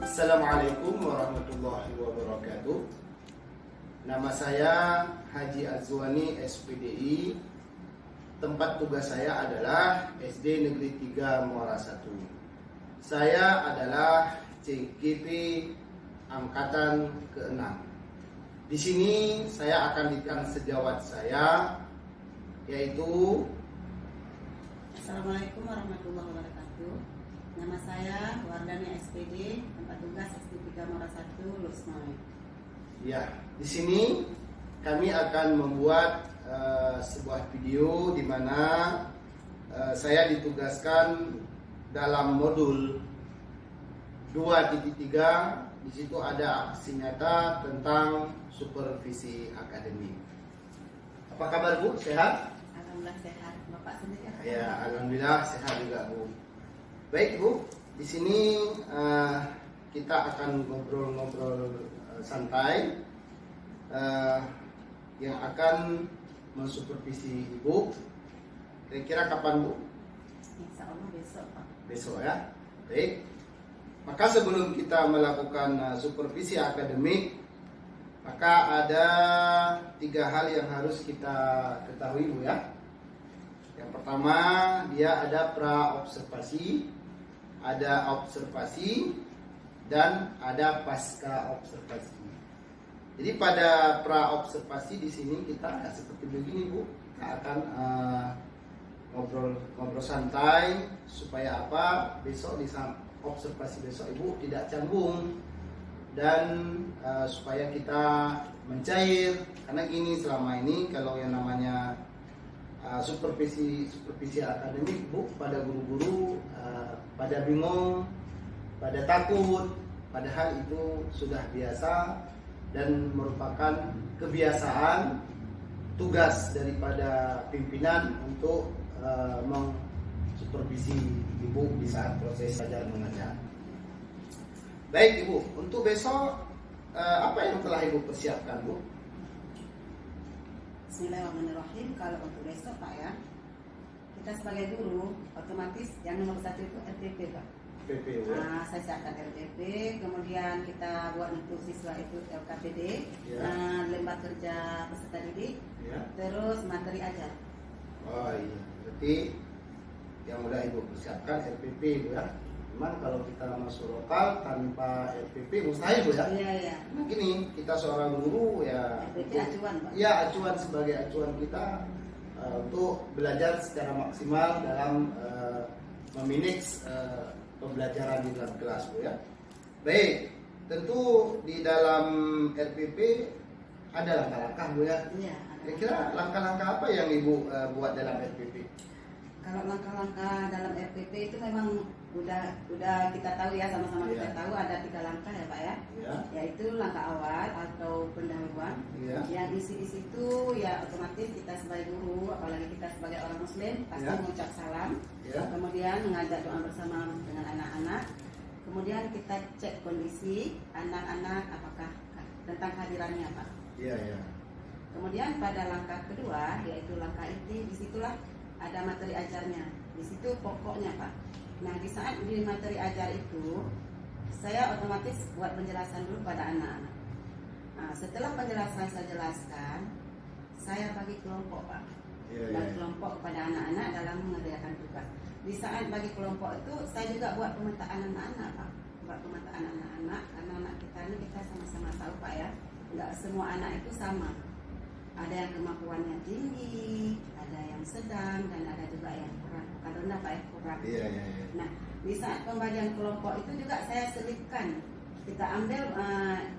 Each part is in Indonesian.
Assalamualaikum warahmatullahi wabarakatuh. Nama saya Haji Azwani SPDI. Tempat tugas saya adalah SD Negeri 3 Muara 1. Saya adalah CGP Angkatan ke-6. Di sini saya akan ditanya sejawat saya, yaitu Assalamualaikum warahmatullahi wabarakatuh. Nama saya Wardani SPD, tempat tugas SD 3 Muara 1, Lusmai. ya, di sini kami akan membuat sebuah video di mana saya ditugaskan dalam modul 2.3. Di situ ada aksi nyata tentang supervisi akademik. Apa kabar Bu? Sehat? Alhamdulillah sehat. Bapak sendiri apa? Ya, alhamdulillah sehat juga Bu. Baik Bu, di sini kita akan ngobrol-ngobrol santai yang akan mensupervisi Ibu. Kira-kira kapan Bu? Insya Allah besok Pak. Besok ya. Baik. Maka sebelum kita melakukan supervisi akademik, maka ada 3 hal yang harus kita ketahui Bu ya. Yang pertama, dia ada pra-observasi, ada observasi, dan ada pasca observasi. Jadi pada pra-observasi di sini kita seperti begini Bu, kita akan ngobrol santai supaya apa? Besok di observasi besok Ibu tidak canggung dan supaya kita mencair. Karena gini, selama ini kalau yang namanya supervisi akademik Bu, pada guru-guru pada bingung, pada takut, padahal itu sudah biasa dan merupakan kebiasaan tugas daripada pimpinan untuk mengsupervisi Ibu di saat proses belajar mengajar. Baik Ibu, untuk besok apa yang telah Ibu persiapkan Bu? Bismillahirrahmanirrahim. Kalau untuk besok Pak ya, kita sebagai guru otomatis yang nomor 1 itu RTP Pak. PP Bu. Saya siapkan RTP, kemudian kita buat untuk siswa itu LKPD, Ya. lembar kerja peserta didik, Ya. terus materi ajar. Oh iya, berarti yang udah Ibu persiapkan RPP Bu ya. Cuman kalau kita masuk lokal tanpa RPP mustahil Bu ya. Iya iya. Nah gini, kita seorang guru ya, RPP acuan Pak. ya acuan sebagai acuan kita untuk belajar secara maksimal dalam memanage pembelajaran di dalam kelas Bu ya. Baik, tentu di dalam RPP ada langkah-langkah Bu ya. Iya. Kira-kira langkah-langkah apa yang Ibu buat dalam RPP? Kalau langkah-langkah dalam RPP itu memang udah kita tahu ya, sama-sama Iya. kita tahu ada 3 langkah ya Pak ya. Ya. Yaitu langkah awal atau pendahuluan. Iya. Yang isi di situ ya otomatis kita sebagai guru, apalagi kita sebagai orang muslim pasti Ya. mengucap salam. Ya. Kemudian mengajak doa bersama dengan anak-anak. Kemudian kita cek kondisi anak-anak apakah tentang kehadirannya Pak. Iya, ya. Kemudian pada langkah kedua, yaitu langkah inti, disitulah ada materi ajarnya. Di situ pokoknya Pak. Nah di saat di materi ajar itu, saya otomatis buat penjelasan dulu pada anak-anak. Nah, setelah penjelasan saya jelaskan, saya bagi kelompok Pak. Iya, Bagi iya. kelompok kepada anak-anak dalam mengerjakan tugas. Di saat bagi kelompok itu, saya juga buat pemetaan anak-anak Pak. Buat pemetaan anak-anak, karena anak kita ini kita sama-sama tahu Pak ya, nggak semua anak itu sama. Ada yang kemampuannya tinggi, ada yang sedang, dan ada juga yang kurang, bukan rendah Pak ya, kurang. Iya, iya, iya. Nah, di saat pembagian kelompok itu juga saya selipkan. Kita ambil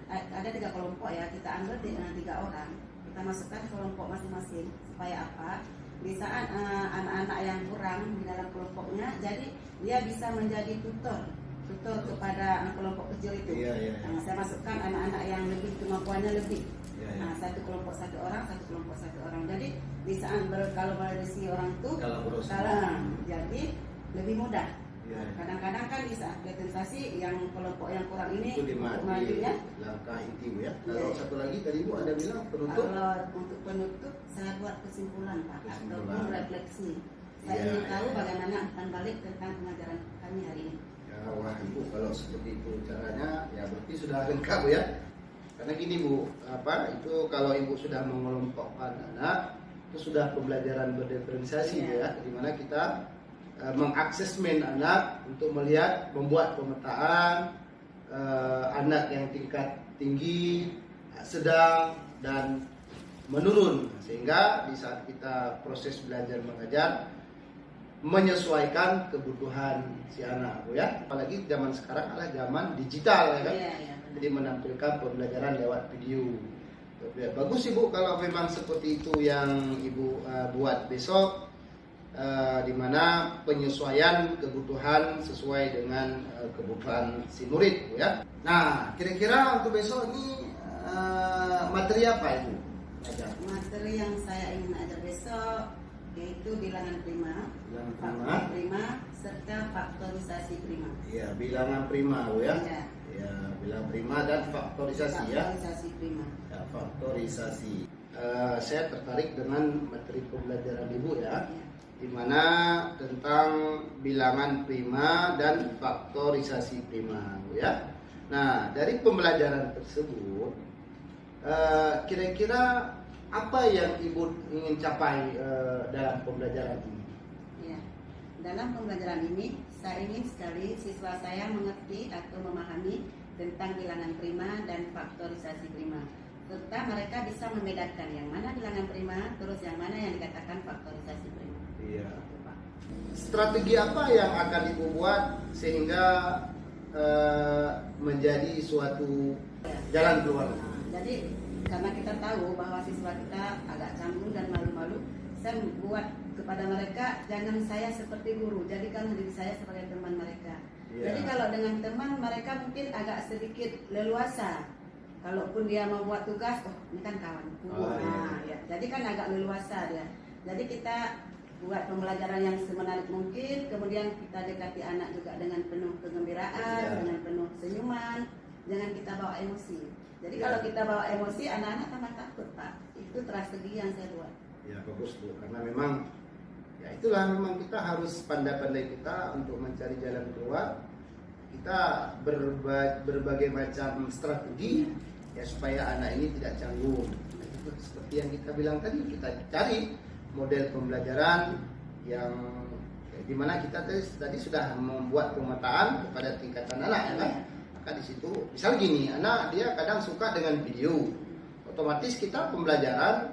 ada 3 kelompok ya, kita ambil 3 orang, kita masukkan kelompok masing-masing supaya apa? Di saat anak-anak yang kurang di dalam kelompoknya, jadi dia bisa menjadi tutor kepada kelompok kecil itu. Iya, iya, iya. Nah, saya masukkan anak-anak yang lebih kemampuannya lebih. Iya, iya. Nah, 1 kelompok 1 orang, 1 kelompok 1 orang. Jadi di saat kalau berisi orang tuh, jadi lebih mudah. Iya. Kadang-kadang kan di saat presentasi yang kelompok yang kurang ini Itu untuk dimati majunya. langkah inti Bu ya. Kalau Iya. satu lagi tadi Bu ada bilang penutup. Kalau untuk penutup saya buat kesimpulan Pak, Kesimpulan. ataupun refleksi. Saya Iya, ingin tahu iya. bagaimana akan balik tentang pengajaran kami hari ini. Ya, wah Ibu kalau seperti itu caranya, ya berarti sudah lengkap Bu ya. Karena gini Bu, itu kalau Ibu sudah mengelompokkan anak, itu sudah pembelajaran berdiferensiasi Bu ya, di mana kita mengaksesmen anak untuk melihat, membuat pemetaan anak yang tingkat tinggi, sedang, dan menurun, sehingga di saat kita proses belajar mengajar menyesuaikan kebutuhan si anak Bu ya. Apalagi zaman sekarang adalah zaman digital ya kan. Jadi menampilkan pembelajaran lewat video. Ya, bagus Ibu kalau memang seperti itu yang Ibu buat besok, di mana penyesuaian kebutuhan sesuai dengan kebutuhan si murid Bu ya. Nah, kira-kira untuk besok ini materi apa Ibu? Materi yang saya ingin ajar besok yaitu bilangan prima, faktor prima, serta faktorisasi prima. Iya, bilangan prima Bu ya. Ya. Ya, bilangan prima dan faktorisasi ya. Faktorisasi prima. Ya, faktorisasi. Saya tertarik dengan materi pembelajaran Ibu ya, di mana tentang bilangan prima dan faktorisasi prima Bu ya. Nah, dari pembelajaran tersebut kira-kira apa yang Ibu ingin capai dalam pembelajaran ini? Ya. Dalam pembelajaran ini, saya ingin sekali siswa saya mengerti atau memahami tentang bilangan prima dan faktorisasi prima, serta mereka bisa membedakan yang mana bilangan prima, terus yang mana yang dikatakan faktorisasi prima. Iya. Strategi apa yang akan Ibu buat sehingga menjadi suatu jalan keluar? Jadi karena kita tahu bahwa siswa kita agak canggung dan malu-malu, saya buat kepada mereka, jangan saya seperti guru, jadikan diri saya sebagai teman mereka. Jadi kalau dengan teman mereka mungkin agak sedikit leluasa. Kalaupun dia mau buat tugas, oh ini kan kawanku. Ya. Jadi kan agak leluasa dia. Jadi kita buat pembelajaran yang semenarik mungkin, kemudian kita dekati anak juga dengan penuh kegembiraan, dengan penuh senyuman, jangan kita bawa emosi. Jadi kalau kita bawa emosi, anak-anak tambah takut Pak. Itu strategi yang saya buat. Ya bagus Bu, karena memang ya itulah memang kita harus pandai-pandai kita untuk mencari jalan keluar. Kita berbagai macam strategi ya supaya anak ini tidak canggung. Seperti yang kita bilang tadi, kita cari model pembelajaran yang dimana kita tadi sudah membuat pemetaan kepada tingkatan anak ya kan. Maka di situ misal gini, anak dia kadang suka dengan video, otomatis kita pembelajaran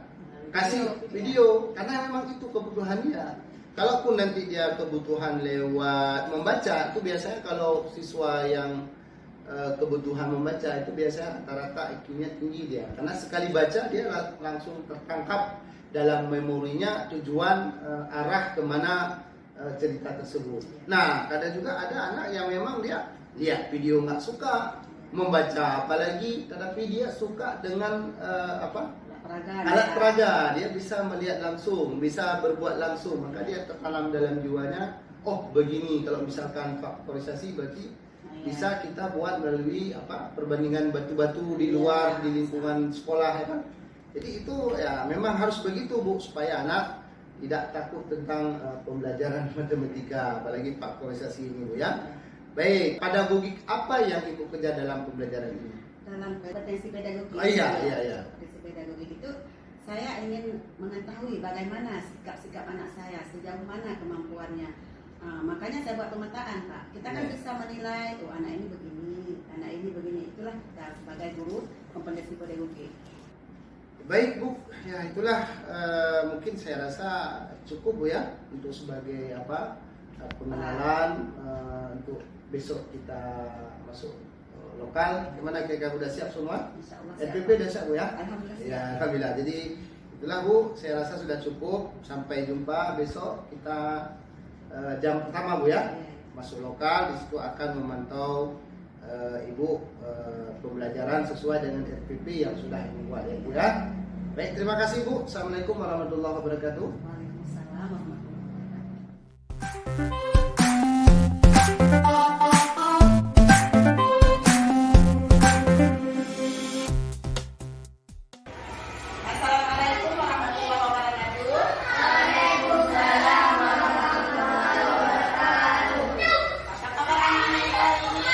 kasih video karena memang itu kebutuhannya. Kalaupun nanti dia kebutuhan lewat membaca, itu biasanya kalau siswa yang kebutuhan membaca itu biasanya rata-rata IQ-nya tinggi dia, karena sekali baca dia langsung tertangkap dalam memorinya tujuan arah kemana cerita tersebut. Nah, kadang juga ada anak yang memang dia lihat video nggak suka membaca, apalagi tetapi dia suka dengan alat peraga, dia bisa melihat langsung, bisa berbuat langsung, maka dia tertanam dalam jiwanya, oh begini kalau misalkan faktorisasi berarti bisa kita buat melalui perbandingan batu-batu di luar, di lingkungan sekolah ya kan. Jadi itu ya memang harus begitu Bu, supaya anak tidak takut tentang pembelajaran matematika, apalagi faktorisasi ini Bu ya. Baik, pedagogik apa yang Ibu kerja dalam pembelajaran ini? Dalam kompetensi pedagogik. Iya. Kompetensi pedagogik itu saya ingin mengetahui bagaimana sikap-sikap anak saya, sejauh mana kemampuannya. Makanya saya buat pemetaan Pak. Kita kan bisa menilai, oh anak ini begini, anak ini begini. Itulah kita sebagai guru kompetensi pedagogik. Baik Bu, ya itulah mungkin saya rasa cukup Bu ya untuk sebagai pengenalan untuk besok kita masuk lokal. Gimana kira-kira udah siap semua? NPP udah siap Bu ya? Alhamdulillah. Ya, alhamdulillah. Jadi itulah Bu, saya rasa sudah cukup. Sampai jumpa besok kita jam pertama Bu ya. Masuk lokal, di situ akan memantau Ibu pembelajaran sesuai dengan RPP yang sudah dibuat ya Bu ya. Baik, terima kasih Bu. Assalamualaikum warahmatullahi wabarakatuh. Waalaikumsalam warahmatullahi wabarakatuh. Assalamualaikum warahmatullahi wabarakatuh. Apa kabar anak-anak hari ini?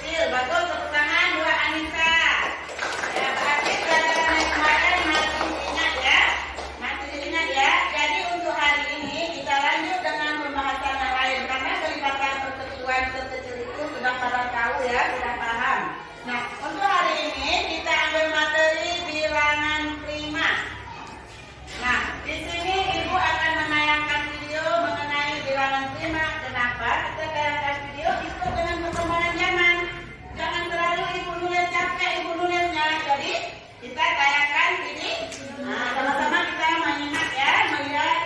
kecil. Bagus, tepuk tangan buat Anissa. Ya, berarti pelajaran yang kemarin masih diingat ya. Masih diingat ya. Jadi untuk hari ini kita lanjut dengan pembahasan yang lain. Karena kelibatan pertemuan terkecil itu sudah pada tahu ya, sudah paham. Nah, untuk hari ini kita ambil materi bilangan prima. Nah, di sini Ibu akan menayangkan video mengenai bilangan prima. Kenapa kita tayangkan video? Itu dengan perkembangan zaman. Jangan terlalu Ibu nulis capek, Ibu nulisnya. Jadi kita tayangkan ini. Nah, sama-sama kita menyimak ya, melihat.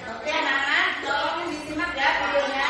Oke, anak-anak, tolong disimak ya videonya.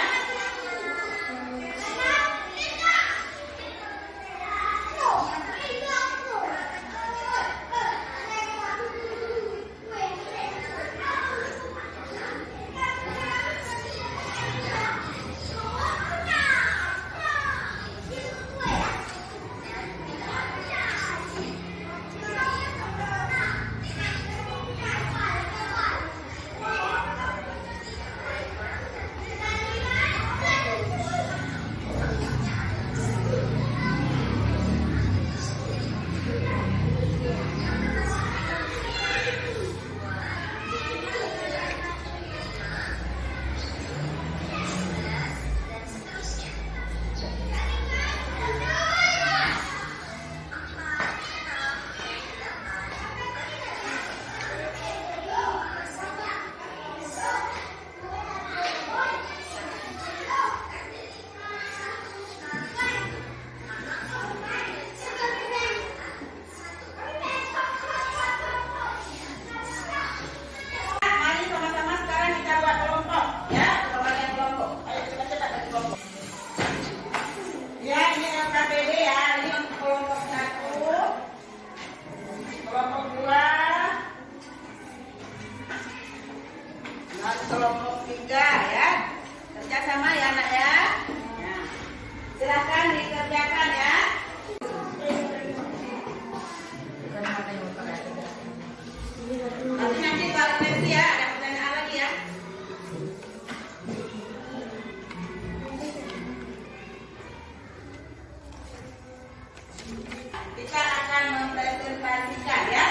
Mari sama-sama sekarang kita buat kelompok ya, pembagian kelompok. Ayo kita cepat bagi kelompok. Ya, ini LKPD ya, ini untuk kelompok 1, kelompok 2, dan kelompok 3 ya. Kerjasama ya anak ya. Nah, silakan dikerjakan ya. Nanti kalau nanti ya ada pertanyaan lagi ya. Kita akan mempresentasikan ya.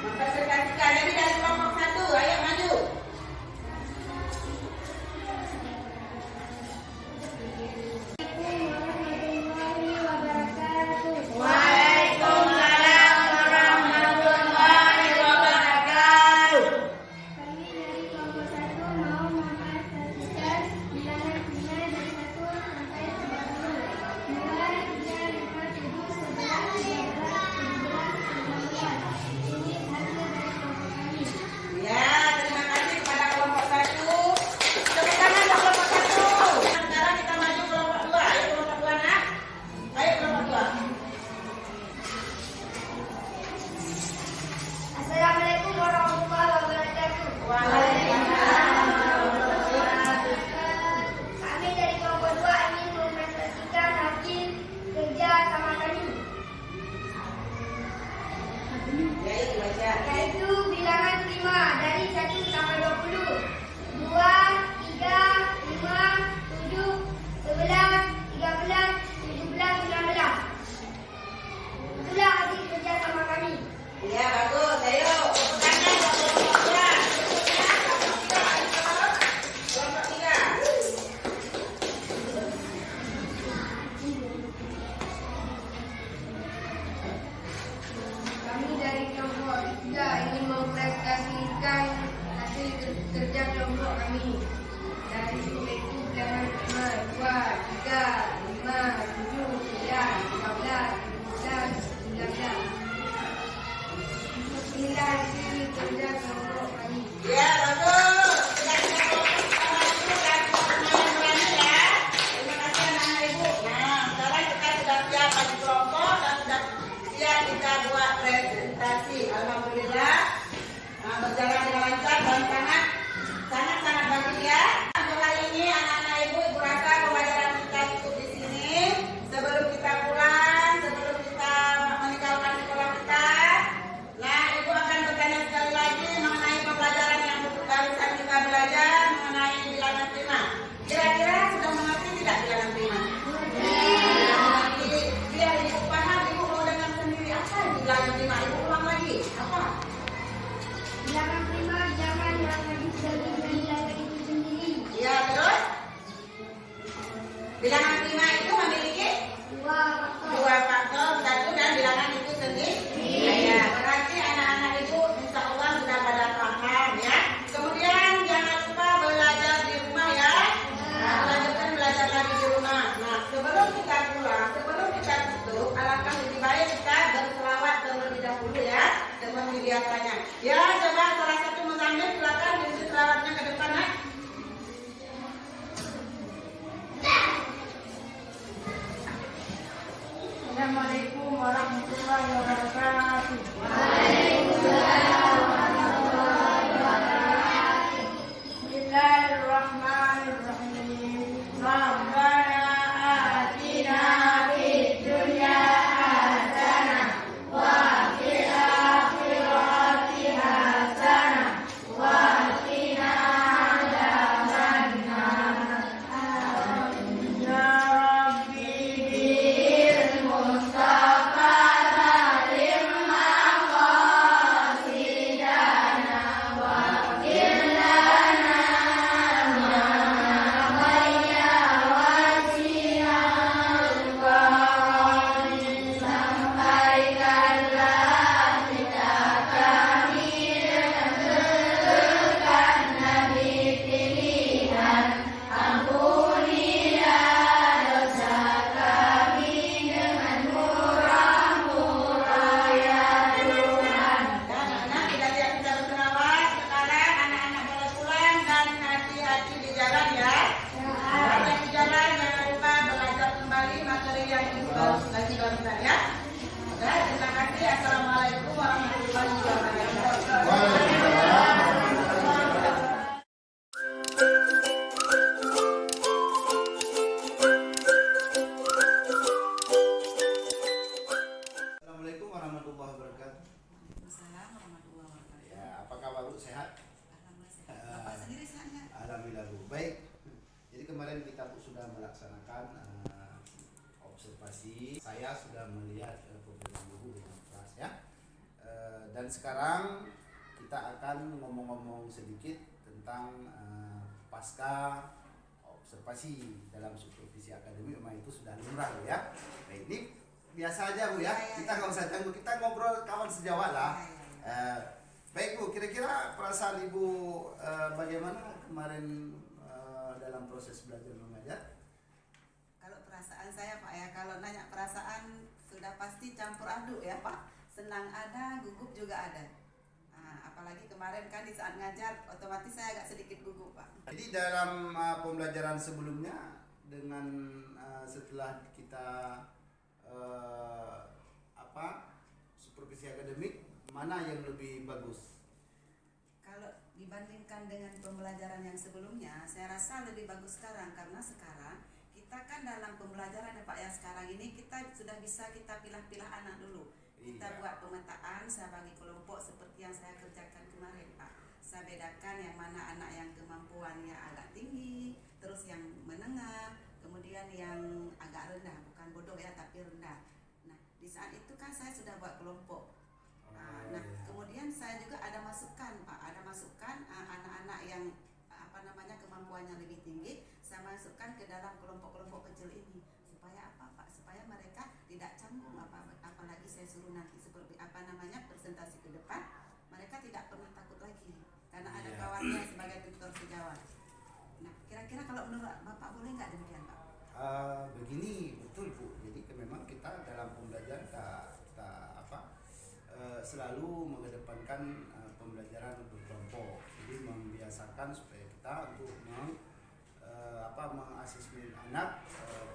Mempresentasikan. Jadi dari kelompok 1, ayo maju. kemarin kita sudah melaksanakan observasi. Saya sudah melihat pemberian guru dengan kelas ya. Dan sekarang kita akan ngomong-ngomong sedikit tentang pasca observasi dalam supervisi akademik. Memang itu sudah lumrah ya. Nah, ini biasa aja Bu ya. Kita nggak usah tangguh, kita ngobrol kawan sejawat lah. Baik Bu, kira-kira perasaan Ibu bagaimana kemarin dalam proses belajar mengajar? Kalau perasaan saya Pak ya, kalau nanya perasaan sudah pasti campur aduk ya Pak. Senang ada, gugup juga ada. Apalagi kemarin kan di saat ngajar, otomatis saya agak sedikit gugup Pak. Jadi dalam pembelajaran sebelumnya dengan setelah kita supervisi akademik, mana yang lebih bagus? Kalau dibandingkan dengan pembelajaran yang sebelumnya, saya rasa lebih bagus sekarang karena sekarang kita kan dalam pembelajaran ya Pak ya, sekarang ini kita sudah bisa kita pilah-pilah anak dulu. Kita buat pemetaan, saya bagi kelompok seperti yang saya kerjakan kemarin Pak. Saya bedakan yang mana anak yang kemampuannya agak tinggi, terus yang menengah, kemudian yang agak rendah, bukan bodoh ya tapi rendah. Nah di saat itu kan saya sudah buat kelompok. Nah kemudian saya juga ada masukan Pak, ada masukan anak-anak yang kemampuannya lebih tinggi, saya masukkan ke dalam kelompok-kelompok kecil ini supaya apa Pak? Supaya mereka tidak canggung apalagi saya suruh nanti seperti presentasi ke depan, mereka tidak pernah takut lagi karena ada kawannya sebagai tutor sejawat. Nah kira-kira kalau menurut Bapak boleh nggak demikian Pak? Begini betul Bu, jadi memang kita dalam pembelajaran selalu mengedepankan pembelajaran berkelompok, jadi membiasakan supaya kita untuk mengasesmen anak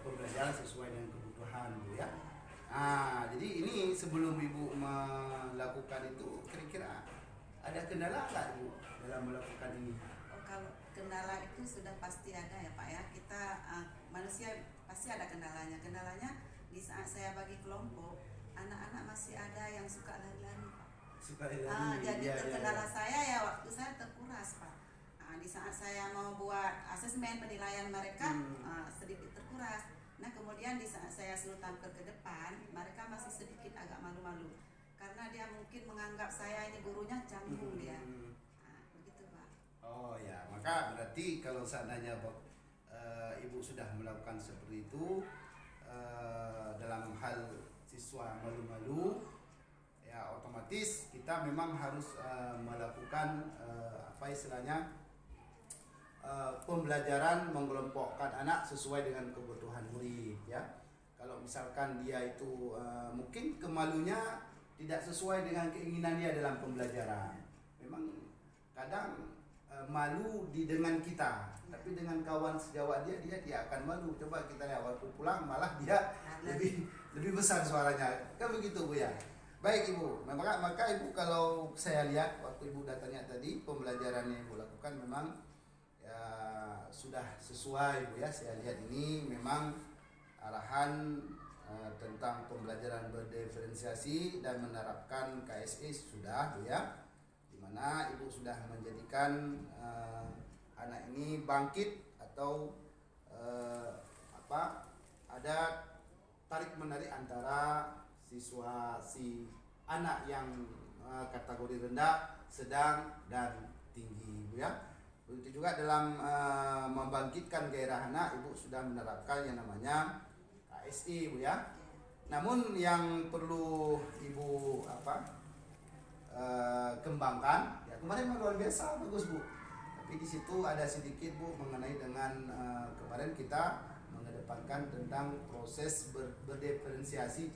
pembelajaran sesuai dengan kebutuhan Bu ya. Jadi ini sebelum Ibu melakukan itu kira-kira ada kendala nggak Bu dalam melakukan ini? Kalau kendala itu sudah pasti ada ya Pak ya, kita manusia pasti ada kendalanya. Kendalanya di saat saya bagi kelompok, anak-anak masih ada yang suka lari-lari Pak. Jadi terkendala saya ya waktu saya terkuras Pak. Di saat saya mau buat asesmen penilaian mereka sedikit terkuras. Nah kemudian di saat saya suruh tampil ke depan, mereka masih sedikit agak malu-malu karena dia mungkin menganggap saya ini gurunya canggung dia. Begitu Pak. Oh ya, maka berarti kalau seandainya Ibu sudah melakukan seperti itu dalam hal siswa malu-malu, ya otomatis kita memang harus melakukan pembelajaran mengelompokkan anak sesuai dengan kebutuhan murid ya. Kalau misalkan dia itu mungkin kemalunya tidak sesuai dengan keinginan dia dalam pembelajaran, memang kadang malu dengan kita, tapi dengan kawan sejawat dia akan malu. Coba kita lihat waktu pulang malah dia lebih besar suaranya, kan begitu Bu ya. Baik Ibu, maka Ibu kalau saya lihat waktu Ibu datangnya tadi, pembelajaran yang Ibu lakukan memang ya sudah sesuai Bu ya. Saya lihat ini memang arahan tentang pembelajaran berdiferensiasi dan menerapkan KSE sudah Bu ya, dimana Ibu sudah menjadikan anak ini bangkit atau ada tarik menarik antara si anak yang kategori rendah, sedang dan tinggi Bu ya. Begitu juga dalam membangkitkan gairah anak, Ibu sudah menerapkan yang namanya KSI Bu ya. Namun yang perlu Ibu kembangkan ya, kemarin luar biasa bagus Bu. Tapi di situ ada sedikit Bu mengenai dengan kemarin kita mengedepankan tentang proses berdiferensiasi.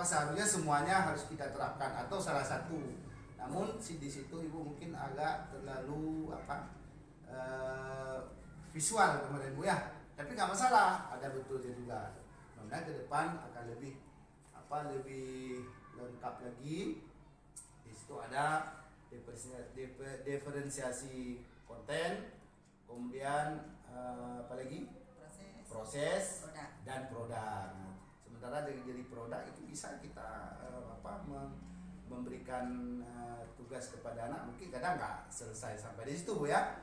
Seharusnya semuanya harus kita terapkan atau salah satu. Namun di situ Ibu mungkin agak terlalu visual kemarin Bu ya. Tapi nggak masalah, ada betulnya juga. Mudah-mudahan ke depan akan lebih lengkap lagi. Di situ ada diferensiasi konten, kemudian proses dan produk. Nah, sementara jadi produk itu bisa kita memberikan tugas kepada anak, mungkin kadang nggak selesai sampai di situ Bu ya.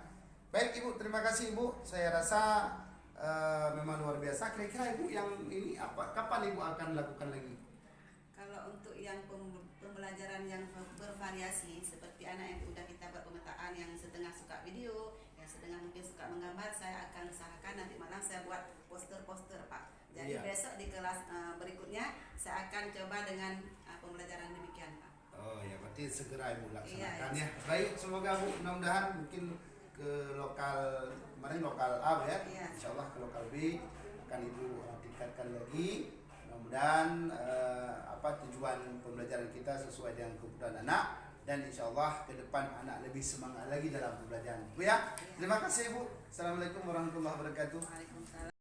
Baik Ibu, terima kasih Ibu. Saya rasa memang luar biasa. Kira-kira Ibu yang ini apa? Kapan Ibu akan lakukan lagi? Kalau untuk yang pembelajaran yang bervariasi seperti anak yang sudah kita buat pemetaan yang setengah suka video, yang setengah mungkin suka menggambar, saya akan usahakan nanti malam saya buat poster-poster Pak. Jadi Iya. besok di kelas berikutnya saya akan coba dengan pembelajaran demikian Pak. Oh ya, berarti segera Ibu laksanakan Iya, ya. Baik, semoga Bu mudah-mudahan mungkin ke lokal kemarin lokal A ya. Iya. Insya Allah ke lokal B akan Ibu tingkatkan lagi. Mudah-mudahan tujuan pembelajaran kita sesuai dengan kebutuhan anak dan insya Allah ke depan anak lebih semangat lagi dalam pembelajaran. Bu ya, terima kasih Bu. Assalamualaikum warahmatullahi wabarakatuh. Waalaikumsalam.